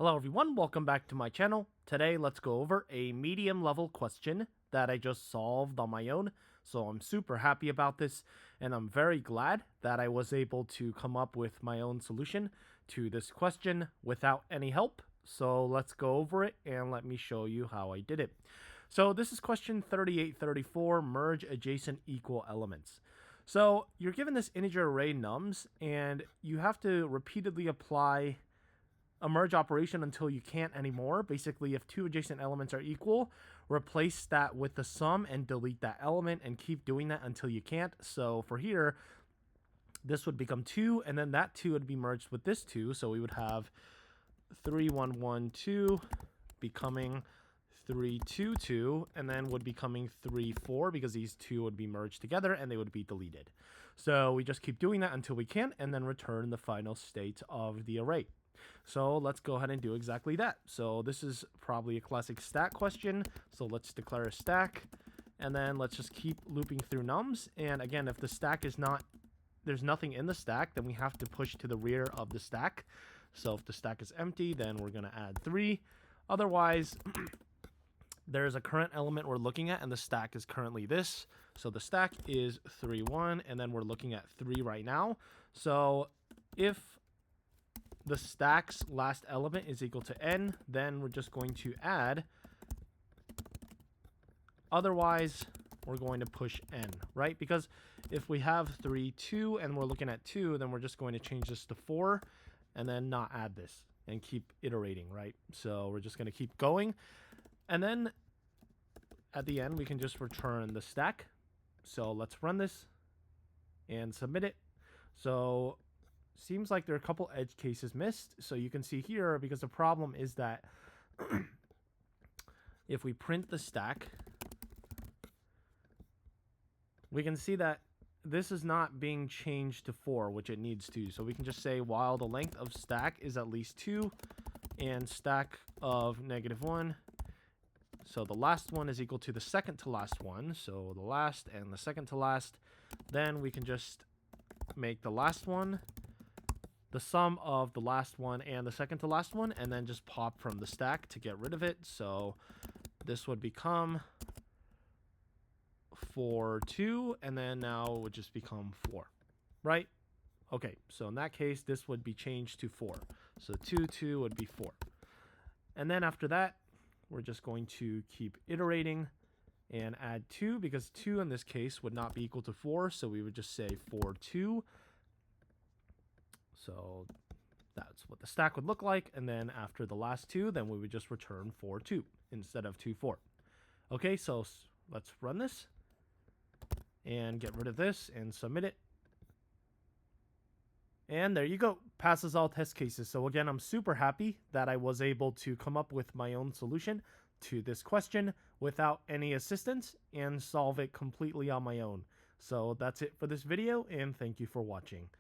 Hello everyone, welcome back to my channel. Today let's go over a medium level question that I just solved on my own. So I'm super happy about this and I'm very glad that I was able to come up with my own solution to this question without any help. So let's go over it and let me show you how I did it. So this is question 3834, merge adjacent equal elements. So you're given this integer array nums and you have to repeatedly apply a merge operation until you can't anymore. Basically, if two adjacent elements are equal, replace that with the sum and delete that element and keep doing that until you can't. So for here, this would become 2, and then that 2 would be merged with this 2. So we would have 3, 1, 1, 2 becoming 3, 2, 2, and then would becoming 3, 4 because these two would be merged together and they would be deleted. So we just keep doing that until we can and then return the final state of the array. So let's go ahead and do exactly that. So this is probably a classic stack question. So let's declare a stack and then let's just keep looping through nums. And again, if the stack is not, there's nothing in the stack, then we have to push to the rear of the stack. So if the stack is empty, then we're going to add 3. Otherwise, there's a current element we're looking at and the stack is currently this. So the stack is 3, 1, and then we're looking at 3 right now. So if the stack's last element is equal to n, then we're just going to add. Otherwise, we're going to push n, right? Because if we have 3, 2, and we're looking at 2, then we're just going to change this to 4 and then not add this and keep iterating, right? So we're just going to keep going. And then at the end, we can just return the stack. So let's run this and submit it. So seems like there are a couple edge cases missed. So you can see here, because the problem is that if we print the stack, we can see that this is not being changed to 4, which it needs to. So we can just say while the length of stack is at least 2 and stack of -1. So the last one is equal to the second to last one. So the last and the second to last. Then we can just make the last one the sum of the last one and the second to last one, and then just pop from the stack to get rid of it. So this would become 4, 2, and then now it would just become 4, right? Okay, so in that case, this would be changed to 4. So 2, 2 would be 4. And then after that, we're just going to keep iterating and add 2, because 2 in this case would not be equal to 4, so we would just say 4, 2. So that's what the stack would look like. And then after the last 2, then we would just return 4, 2 instead of 2, 4. Okay, so let's run this and get rid of this and submit it. And there you go. Passes all test cases. So again, I'm super happy that I was able to come up with my own solution to this question without any assistance and solve it completely on my own. So that's it for this video, and thank you for watching.